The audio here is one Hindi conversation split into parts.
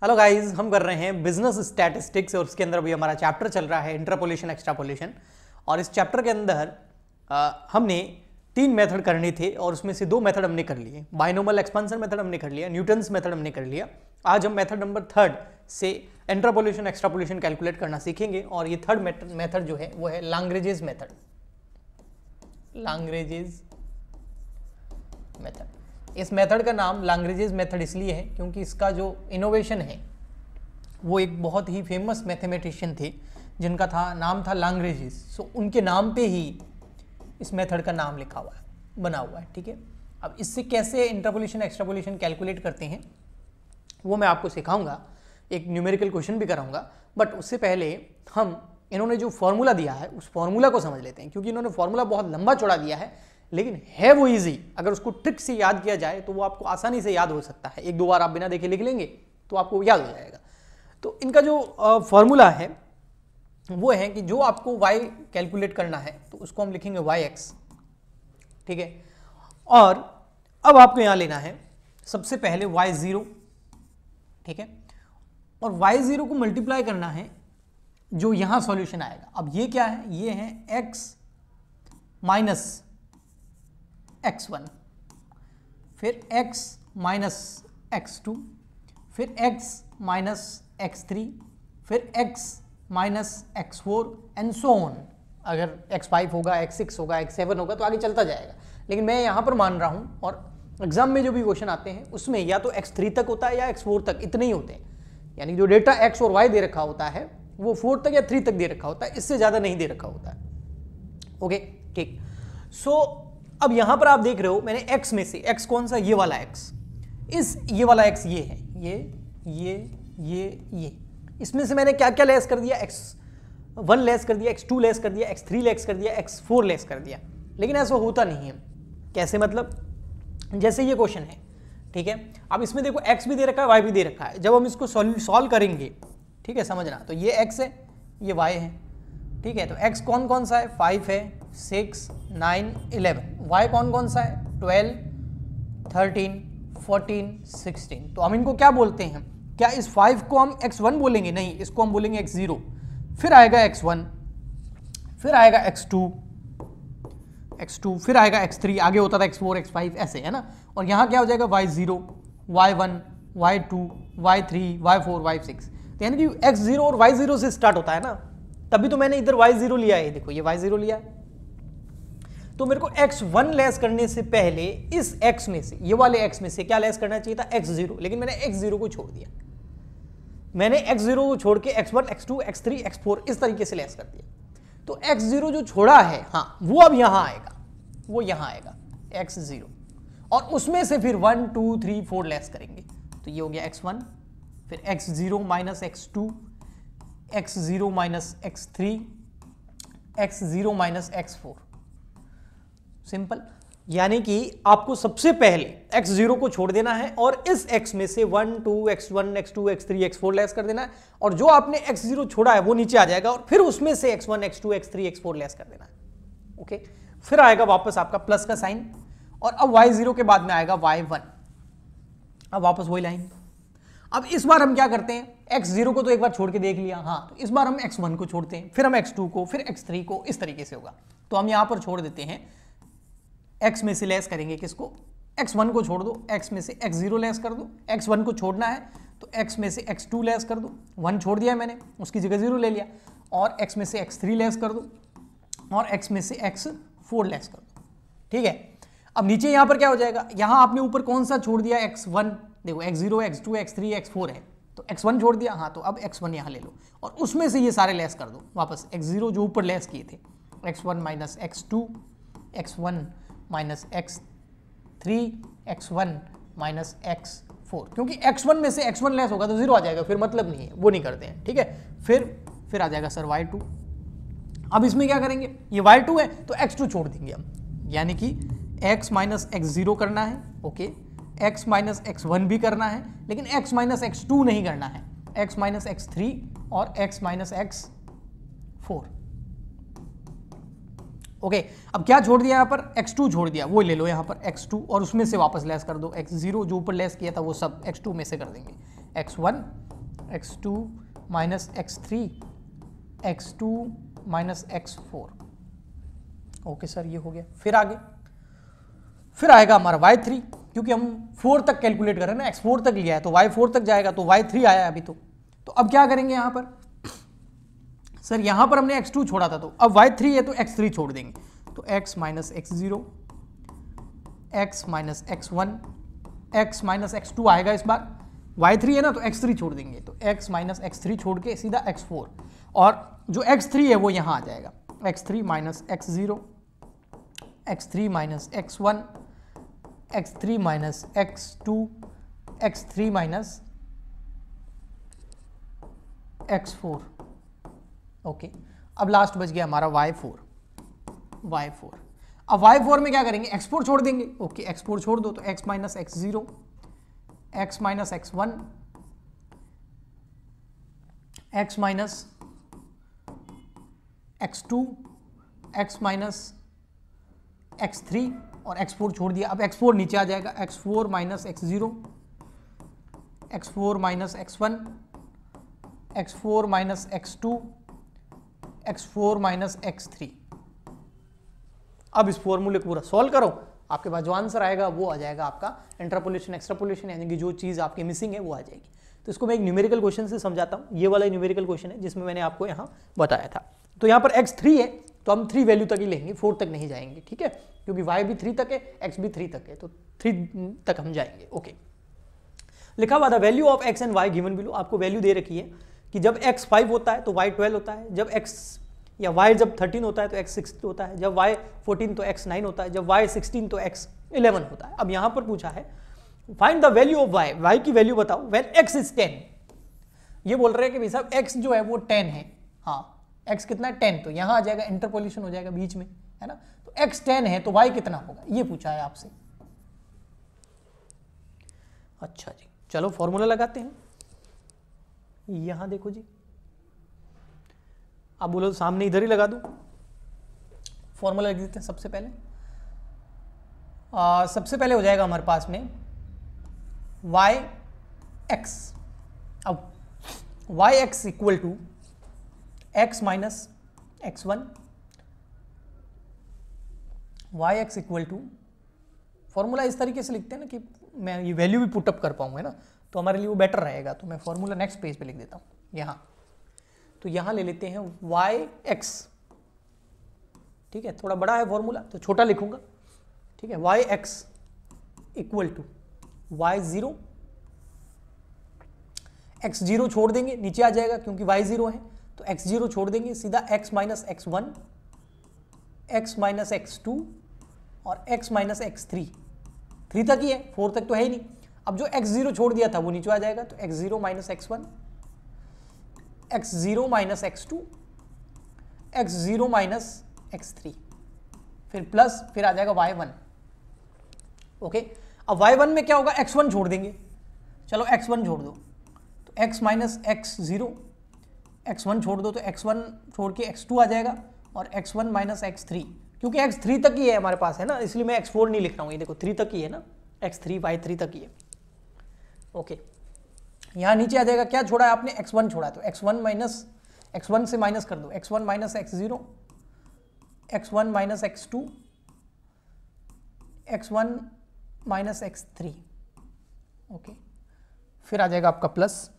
हेलो गाइस, हम कर रहे हैं बिजनेस स्टैटिस्टिक्स और उसके अंदर भी हमारा चैप्टर चल रहा है इंटरपोलेशन एक्सट्रापोलेशन। और इस चैप्टर के अंदर हमने 3 मेथड करने थे और उसमें से 2 मेथड हमने कर लिए। बाइनोमियल एक्सपेंशन मेथड हमने कर लिया, न्यूटन्स मेथड हमने कर लिया। आज हम मेथड नंबर 3 से इंटरपोलेशन एक्सट्रापोलेशन कैलकुलेट करना सीखेंगे और ये थर्ड मेथड जो है वो है लाग्रेंजेस मेथड। लाग्रेंजेस मेथड, इस मेथड का नाम लाग्रेंजेस मेथड इसलिए है क्योंकि इसका जो इनोवेशन है वो एक बहुत ही फेमस मैथमेटिशियन थे जिनका नाम था लाग्रेंजेस। सो उनके नाम पे ही इस मेथड का नाम लिखा हुआ है, बना हुआ है। ठीक है, अब इससे कैसे इंटरपोलेशन एक्सट्रापोलेशन कैलकुलेट करते हैं वो मैं आपको सिखाऊंगा, एक न्यूमेरिकल क्वेश्चन भी कराऊंगा। बट उससे पहले हम इन्होंने जो फॉर्मूला दिया है उस फॉर्मूला को समझ लेते हैं, क्योंकि इन्होंने फॉर्मूला बहुत लंबा चौड़ा दिया है लेकिन है वो इजी। अगर उसको ट्रिक से याद किया जाए तो वो आपको आसानी से याद हो सकता है। 1-2 बार आप बिना देखे लिख लेंगे तो आपको याद हो जाएगा। तो इनका जो फॉर्मूला है वो है कि जो आपको y कैलकुलेट करना है तो उसको हम लिखेंगे yx। ठीक है, और अब आपको यहां लेना है सबसे पहले y0। ठीक है, और y0 को मल्टीप्लाई करना है जो यहां सॉल्यूशन आएगा। अब ये क्या है, ये है x माइनस x1, फिर x माइनस x2, फिर x माइनस x3, फिर x minus x4 and so on. अगर x5 होगा, x6 होगा, x7 होगा तो आगे चलता जाएगा। लेकिन मैं यहां पर मान रहा हूं और एग्जाम में जो भी क्वेश्चन आते हैं उसमें या तो x3 तक होता है या x4 तक, इतने ही होते हैं। यानी जो डेटा x और y दे रखा होता है वो 4 तक या 3 तक दे रखा होता है, इससे ज्यादा नहीं दे रखा होता है। ओके, ठीक। सो अब यहां पर आप देख रहे हो मैंने x में से, x कौन सा, ये वाला x, ये वाला x ये है, ये इसमें से मैंने क्या क्या लेस कर दिया, x1 लेस कर दिया, x2 लेस कर दिया, x3 लेस कर दिया, x4 लेस कर दिया। लेकिन ऐसा होता नहीं है। कैसे मतलब, जैसे ये क्वेश्चन है, ठीक है, अब इसमें देखो x भी दे रखा है, y भी दे रखा है। जब हम इसको सॉल्व करेंगे, ठीक है, समझना, तो ये x है, ये y है। ठीक है, तो x कौन कौन सा है, 5 है, 6, 9, 11। y कौन कौन सा है, 12, 13, 14, 16। तो हम इनको क्या बोलते हैं, क्या इस 5 को हम x1 बोलेंगे? नहीं, इसको हम बोलेंगे x0। फिर आएगा x1, फिर आएगा x2, फिर आएगा x3, आगे होता था x4, x5, ऐसे है ना। और यहां क्या हो जाएगा, y0, y1, y2, y3, y4, y6। तो यानी कि x0 और y0 से स्टार्ट होता है ना, तभी तो मैंने इधर y0 लिया है। देखो ये y0 लिया है, तो मेरे को x1 लेस करने से पहले इस x में से, ये वाले x में से क्या लेस करना चाहिए था, x0। लेकिन मैंने x0 को छोड़ दिया, मैंने x0 को छोड़ के x1, x2, x3, x4 इस तरीके से लेस कर दिया। तो x0 जो छोड़ा है, हाँ, वो अब यहां आएगा, वो यहां आएगा x0, और उसमें से फिर 1, 2, 3, 4 लेस करेंगे। तो ये हो गया x1, फिर x0 minus x2, x0 minus x3, x0 minus x4। Simple. यानी कि आपको सबसे पहले x0 को छोड़ देना है और इस x में से 1, 2, x1, x2, x3, x4 less कर देना है, और जो आपने x0 छोड़ा है वो नीचे आ जाएगा और फिर उसमें से x1, x2, x3, x4 less कर देना है। ओके, फिर आएगा वापस आपका प्लस का साइन, और अब y0 के बाद में आएगा y1। अब वापस वही लाइन। अब इस बार हम क्या करते हैं, x0 को तो एक बार छोड़ के देख लिया, हाँ, तो इस बार हम x1 को छोड़ते हैं, फिर हम x2 को, फिर x3 को, इस तरीके से होगा। तो हम यहां पर छोड़ देते हैं, x में से लेस करेंगे किसको, x1 को छोड़ दो, x में से x0 लेस कर दो, x1 को छोड़ना है तो x में से x2 लेस कर दो, 1 छोड़ दिया मैंने, उसकी जगह 0 ले लिया, और x में से x3 लेस कर दो, और x में से x4 लेस कर दो। ठीक है, अब नीचे यहां पर क्या हो जाएगा, यहां आपने ऊपर कौन सा छोड़ दिया, x1, देखो x0, x2, x3, x4 है, तो x1 छोड़ दिया, हाँ, तो अब x1 यहां ले लो और उसमें से ये सारे लेस कर दो वापस, x0 जो ऊपर लेस किए थे, x1 minus x2, x1 minus x3, x1 minus x4, क्योंकि x1 में से x1 लेस होगा तो 0 आ जाएगा, फिर मतलब नहीं है, वो नहीं करते हैं। ठीक है, फिर आ जाएगा सर y2। अब इसमें क्या करेंगे, ये y2 है तो x2 छोड़ देंगे हम, यानी कि x माइनस x0 करना है, ओके, x माइनस x1 भी करना है, लेकिन x माइनस x2 नहीं करना है, x माइनस x3 और x माइनस x4। ओके, अब क्या छोड़ दिया यहाँ पर, x2 छोड़ दिया, वो ले लो यहाँ पर x2 और उसमें से वापस लेस कर दो, x0 जो ऊपर लेस किया था वो सब x2 में से कर देंगे, x1 x2 minus x3 x2 minus x4। Okay sir, ये हो गया। फिर आगे फिर आएगा हमारा y3, क्योंकि हम 4 तक कैलकुलेट कर रहे हैं ना, x4 तक लिया है तो y4 तक जाएगा, तो y3 आया अभी। तो अब क्या करेंगे यहाँ पर सर, यहाँ पर हमने x2 छोड़ा था, तो अब y3 है तो x3 छोड़ देंगे, तो x minus x0 x minus x1 x minus x2 आएगा इस बार। y3 है ना तो x3 छोड़ देंगे, तो x माइनस x3 छोड़ के सीधा x4, और जो x3 है वो यहाँ आ जाएगा, x3 minus x0 x3 minus x1 x3 minus x2 x3 minus x4। Okay, अब लास्ट बच गया हमारा y4। अब y4 में क्या करेंगे, x4 छोड़ देंगे। ओके, x4 छोड़ दो तो x minus x0 x minus x1 x minus x2 x minus x3 और x4 छोड़ दिया। अब x4 नीचे आ जाएगा, x4 minus x0 x4 minus x1 x4 minus x2 x4 minus x3। अब इस फॉर्मूले को पूरा सॉल्व करो, आपके पास जो आंसर आएगा वो आ जाएगा आपका इंटरपोलेशन एक्सट्रापोलेशन, यानी कि जो चीज़ आपकी मिसिंग है वो आ जाएगी। तो इसको मैं एक न्यूमेरिकल क्वेश्चन से समझाता हूँ। ये वाला न्यूमेरिकल क्वेश्चन है जिसमें मैंने आपको यहाँ बताया था। तो यहाँ पर x3 है तो हम 3 वैल्यू तक ही लेंगे, 4 तक नहीं जाएंगे, ठीक है, क्योंकि y भी 3 तक है, x भी 3 तक है, तो 3 तक हम जाएंगे। ओके, लिखा हुआ था value of x and y given below. आपको वैल्यू दे रखी है कि जब x 5 होता है तो y 12 होता है, जब x या y जब 13 होता है तो x 6 होता है, जब y 14 तो x 9 होता है, जब y 16 तो x 11 होता है। अब यहां पर पूछा है find the value of y, y की वैल्यू बताओ व्हेन x इज 10। ये बोल रहे हैं कि भाई साहब x जो है वो 10 है, हाँ x कितना है 10, तो यहां आ जाएगा इंटरपोलेशन हो जाएगा बीच में, है ना। तो x 10 है तो y कितना होगा, ये पूछा है आपसे। अच्छा जी, चलो फॉर्मूला लगाते हैं। यहां देखो जी, आप बोलो सामने इधर ही लगा दूं, फॉर्मूला लिख देते हैं। सबसे पहले हो जाएगा हमारे पास में y x। अब y x equal to x minus x1, y x equal to, formula इस तरीके से लिखते हैं ना कि मैं ये वैल्यू भी पुटअप कर पाऊंगा ना, तो हमारे लिए वो बेटर रहेगा। तो मैं फॉर्मूला नेक्स्ट पेज पे लिख देता हूँ यहाँ। तो यहाँ ले लेते हैं y x, ठीक है, थोड़ा बड़ा है फॉर्मूला तो छोटा लिखूंगा, ठीक है। y x equal to y0, x0 छोड़ देंगे, नीचे आ जाएगा क्योंकि y0 है, तो x0 छोड़ देंगे, सीधा x minus x1 x minus x2 और x माइनस x3। 3 तक ही है, 4 तक तो है ही नहीं। अब जो x0 छोड़ दिया था वो नीचे आ जाएगा, तो x0 minus x1 x0 minus x2 x0 minus x3, फिर प्लस, फिर आ जाएगा y1। ओके, अब y1 में क्या होगा, x1 छोड़ देंगे, चलो x1 छोड़ दो तो x माइनस x0, x1 छोड़ दो तो x1 छोड़ के x2 आ जाएगा, और x1 माइनस x3, क्योंकि x 3 तक ही है हमारे पास, है ना, इसलिए मैं x4 नहीं लिख रहा हूँ। ये देखो 3 तक ही है ना, x3 y3 तक ही है। ओके, यहाँ नीचे आ जाएगा, क्या छोड़ा है आपने, x1 छोड़ा, तो x1 माइनस x1 से माइनस कर दो, x1 minus x0 x1 minus x2 x1 minus x3। Okay, फिर आ जाएगा आपका प्लस,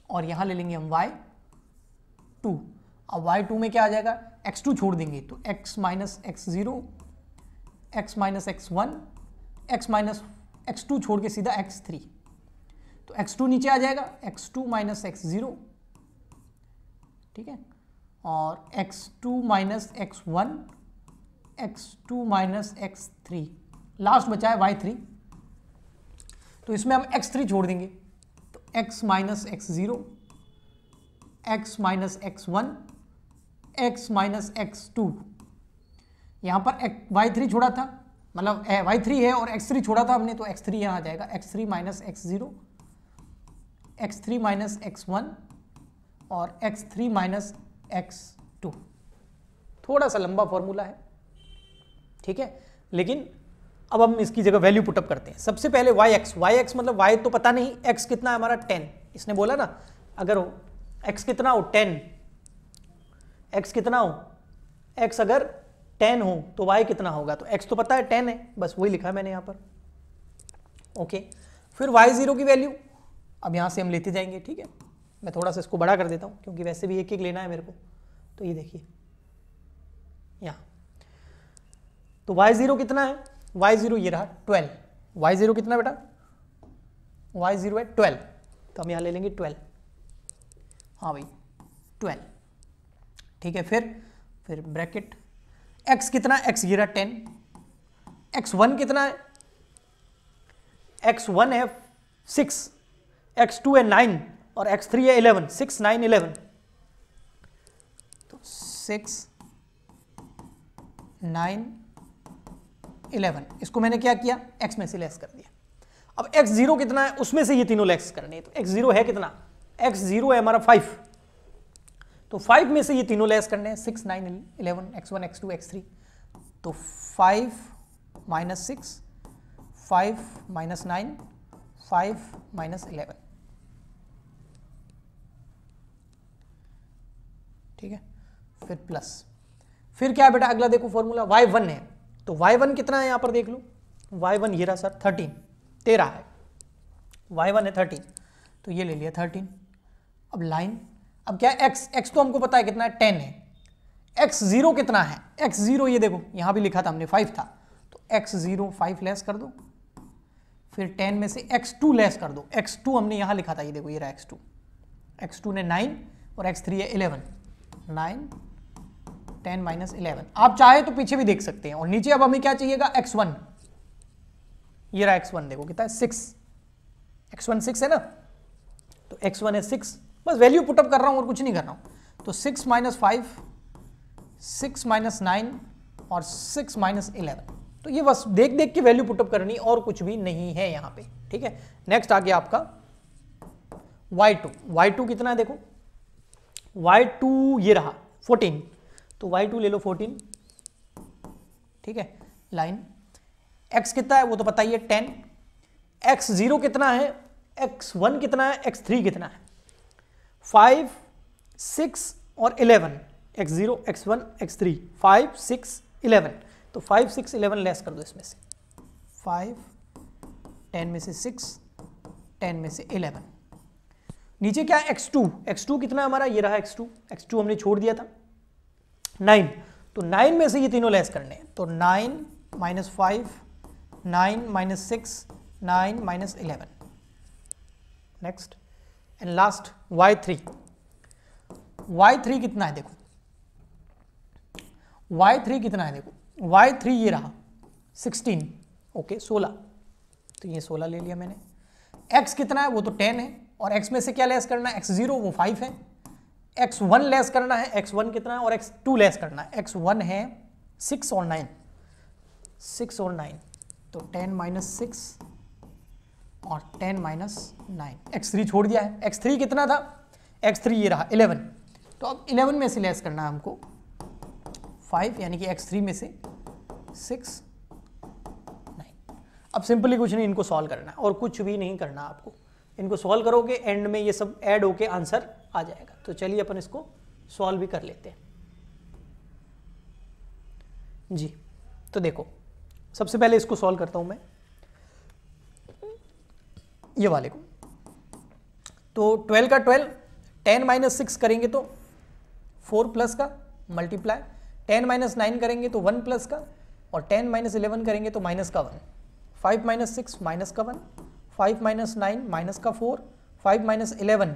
और यहां ले लेंगे हम y2। अब y2 में क्या आ जाएगा, x2 छोड़ देंगे तो x minus x0 x minus x1 x minus x2 छोड़ के सीधा x3, तो x2 नीचे आ जाएगा, x2 माइनस x0, ठीक है, और x2 minus x1 x2 minus x3, last बचा है y3, तो इसमें हम x3 छोड़ देंगे, तो x minus x0 x minus x1 x minus x2। यहाँ पर y3 छोड़ा था, मतलब y3 है और x3 छोड़ा था हमने, तो x3 यहाँ आ जाएगा, x3 minus x0 x3 minus x1 और x3 माइनस x2। थोड़ा सा लंबा फॉर्मूला है, ठीक है, लेकिन अब हम इसकी जगह वैल्यू पुटअप करते हैं। सबसे पहले वाई एक्स मतलब वाई तो पता नहीं, एक्स कितना है हमारा 10, इसने बोला ना अगर एक्स कितना हो 10, एक्स कितना हो, एक्स अगर 10 हो तो वाई कितना होगा, तो एक्स तो पता है 10 है, बस वही लिखा है मैंने यहाँ पर। ओके, फिर y0 की वैल्यू अब यहाँ से हम लेते जाएंगे, ठीक है। मैं थोड़ा सा इसको बड़ा कर देता हूँ क्योंकि वैसे भी एक एक लेना है मेरे को। तो ये देखिए यहाँ, तो y0 कितना है, y0 ये रहा 12, y0 कितना बेटा, y0 है 12, तो हम यहाँ ले लेंगे 12, हाँ भाई 12, ठीक है। फिर ब्रैकेट x कितना, x ये रहा 10, x1 कितना है, x1 है 6, x2 है 9 और x3 है 11, 6 9 11, तो 6 9 11, इसको मैंने क्या किया, x में से लेस कर दिया। अब x0 कितना है, उसमें से ये तीनों लेस करने हैं, तो x0 है कितना, x0 है हमारा 5, तो 5 में से ये तीनों लेस करने हैं, 6 9 11, x1 x2 x3, तो 5 माइनस 6, 5 माइनस 9, 5 माइनस 11, ठीक है। फिर प्लस, फिर क्या है बेटा अगला देखो फॉर्मूला, y1 है, तो y1 कितना है यहाँ पर देख लो, y1 ये रहा सर 13 है, y1 है 13, तो ये ले लिया 13। अब लाइन, अब क्या है x तो हमको पता है कितना है 10 है, x0 कितना है, x0 ये देखो यहाँ भी लिखा था हमने 5 था, तो x0 5 लेस कर दो, फिर 10 में से x2 लेस कर दो, x2 हमने यहाँ लिखा था, ये देखो ये रहा x2 ने 9 और x3 है 11, 9 10 माइनस 11, आप चाहे तो पीछे भी देख सकते हैं। और नीचे अब हमें क्या चाहिएगा, x1, ये रहा x1 देखो कितना है 6, x1 6 है ना, तो x1 है 6, बस वैल्यू पुटअप कर रहा हूं और कुछ नहीं कर रहा हूं, तो 6 माइनस 5, 6 माइनस 9 और 6 माइनस 11, तो ये बस देख देख के वैल्यू पुटअप करनी और कुछ भी नहीं है यहाँ पे, ठीक है। नेक्स्ट आ गया आपका y2 कितना है देखो, y2 ये रहा 14, तो y2 ले लो 14, ठीक है। लाइन x कितना है वो तो पता ही है 10, x0 कितना है, x1 कितना है, x3 कितना है, 5 6 और 11, x0 x1 x3 5 6 11, तो 5 6 11 लेस कर दो इसमें से, 5 10 में से 6 10 में से 11, नीचे क्या है x2 कितना है हमारा, ये रहा x2 हमने छोड़ दिया था 9, तो 9 में से ये तीनों लेस करने हैं, तो 9 minus 5, 9 minus 6, 9 minus 11, next and last y3 कितना है देखो, y3 कितना है देखो, y3 ये रहा 16, ओके 16, तो ये 16 ले लिया मैंने। x कितना है वो तो 10 है, और x में से क्या लेस करना है, x0 वो 5 है, x1 लेस करना है, x1 कितना है, और x2 लेस करना है, x1 है 6 और 9, 6 और 9, तो 10 माइनस 6 और 10 माइनस 9, x3 छोड़ दिया है, x3 कितना था, x3 ये रहा 11, तो अब 11 में से लेस करना है हमको 5, यानी कि x3 में से 6 9। अब सिंपली कुछ नहीं, इनको सॉल्व करना है और कुछ भी नहीं करना आपको, इनको सॉल्व करोगे एंड में ये सब ऐड होके आंसर आ जाएगा। तो चलिए अपन इसको सॉल्व भी कर लेते हैं जी। तो देखो सबसे पहले इसको सॉल्व करता हूं मैं, ये वाले को, तो 12 का 12, 10 माइनस 6 करेंगे तो 4 प्लस का मल्टीप्लाई, 10 माइनस 9 करेंगे तो 1 प्लस का, और 10 माइनस 11 करेंगे तो माइनस का 1, 5 माइनस 6 माइनस का 1, 5 माइनस 9 माइनस का 4, 5 माइनस 11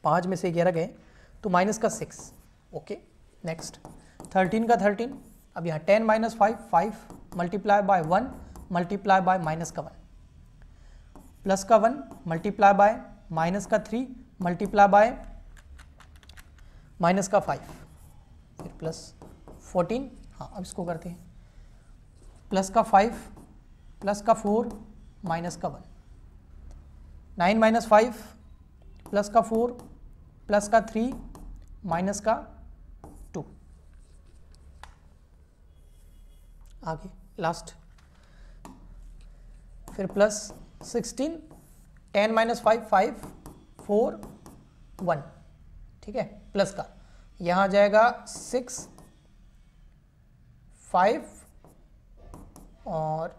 5 में से 11 गए तो माइनस का 6, ओके। नेक्स्ट 13 का 13, अब यहाँ 10 minus 5 multiply by 1 multiply by minus का 1, प्लस का 1 मल्टीप्लाई बाय माइनस का 3 मल्टीप्लाई बाय माइनस का 5, फिर प्लस 14, हाँ अब इसको करते हैं, प्लस का 5 प्लस का 4 माइनस का 1, 9 माइनस 5 प्लस का 4 प्लस का 3 माइनस का 2, आगे लास्ट फिर प्लस 16, 10 माइनस 5, 5, 4, 1, ठीक है, प्लस का यहाँ जाएगा 6, 5 और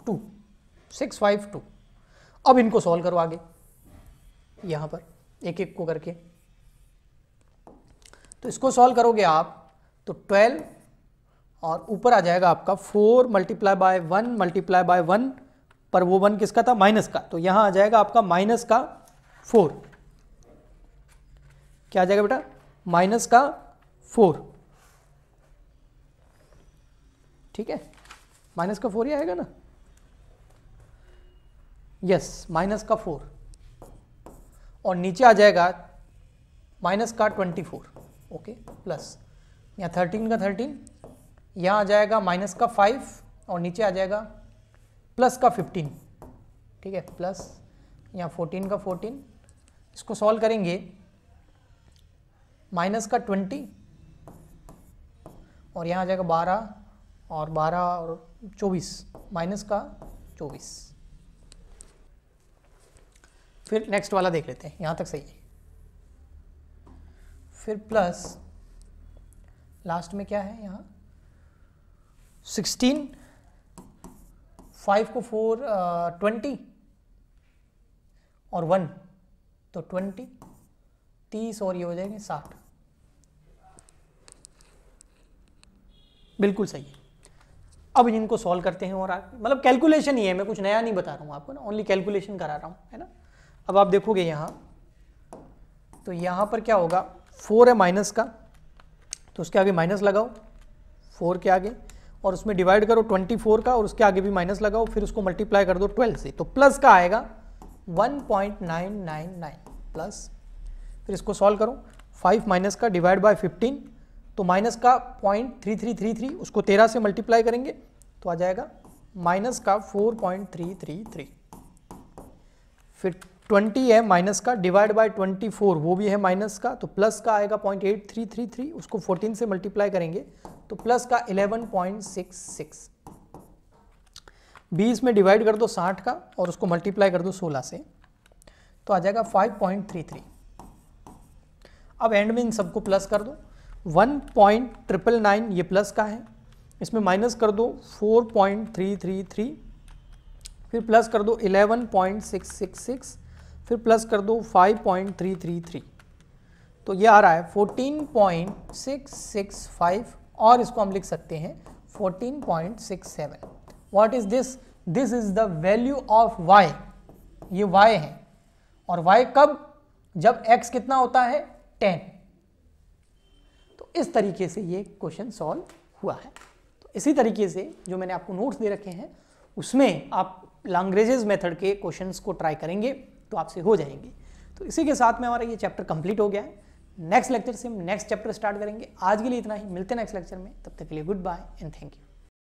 2, 6, 5, 2। अब इनको सॉल्व करो आगे यहाँ पर एक एक को करके। तो इसको सॉल्व करोगे आप तो 12 और ऊपर आ जाएगा आपका 4 मल्टीप्लाई बाय 1 मल्टीप्लाई बाय 1, पर वो 1 किसका था, माइनस का, तो यहां आ जाएगा आपका माइनस का 4। क्या आ जाएगा बेटा, माइनस का 4, ठीक है, माइनस का 4 ही आएगा ना, यस, माइनस का 4, और नीचे आ जाएगा माइनस का 24, ओके, प्लस यहाँ 13 का 13, यहाँ आ जाएगा माइनस का 5 और नीचे आ जाएगा प्लस का 15, ठीक है, प्लस यहाँ 14 का 14, इसको सॉल्व करेंगे माइनस का 20 और यहाँ आ जाएगा 12 और 12 और 24, माइनस का 24। फिर नेक्स्ट वाला देख लेते हैं, यहाँ तक सही है। फिर प्लस लास्ट में क्या है यहाँ 16, 5 को 4 20 और 1 तो 20, 30 और ये हो जाएंगे 60, बिल्कुल सही है। अब इनको सॉल्व करते हैं और मतलब कैलकुलेशन ही है, मैं कुछ नया नहीं बता रहा हूँ आपको ना, ओनली कैलकुलेशन करा रहा हूँ, है ना। अब आप देखोगे यहाँ तो यहाँ पर क्या होगा, 4 है माइनस का तो उसके आगे माइनस लगाओ 4 के आगे, और उसमें डिवाइड करो 24 का और उसके आगे भी माइनस लगाओ, फिर उसको मल्टीप्लाई कर दो 12 से, तो प्लस का आएगा 1.999 प्लस, फिर इसको सॉल्व करो 5 माइनस का डिवाइड बाय 15 तो माइनस का 0.3333, उसको 13 से मल्टीप्लाई करेंगे तो आ जाएगा माइनस का 4.333, फिर 20 है माइनस का डिवाइड बाय 24 वो भी है माइनस का तो प्लस का आएगा 0.8333, उसको 14 से मल्टीप्लाई करेंगे तो प्लस का 11.66, 20 में डिवाइड कर दो 60 का और उसको मल्टीप्लाई कर दो 16 से तो आ जाएगा 5.33। अब एंड में इन सबको प्लस कर दो, 1.999 ये प्लस का है, इसमें माइनस कर दो 4.333, फिर प्लस कर दो 11.666, फिर प्लस कर दो 5.333, तो ये आ रहा है 14.665 और इसको हम लिख सकते हैं 14.67। What is this, this is the value of y, ये y है, और y कब, जब x कितना होता है 10। तो इस तरीके से ये क्वेश्चन सॉल्व हुआ है। तो इसी तरीके से जो मैंने आपको नोट्स दे रखे हैं उसमें आप लैग्रेंजेस मेथड के क्वेश्चंस को ट्राई करेंगे तो आपसे हो जाएंगे। तो इसी के साथ में हमारा ये चैप्टर कंप्लीट हो गया है। नेक्स्ट लेक्चर से हम नेक्स्ट चैप्टर स्टार्ट करेंगे। आज के लिए इतना ही, मिलते हैं नेक्स्ट लेक्चर में, तब तक के लिए goodbye and thank you.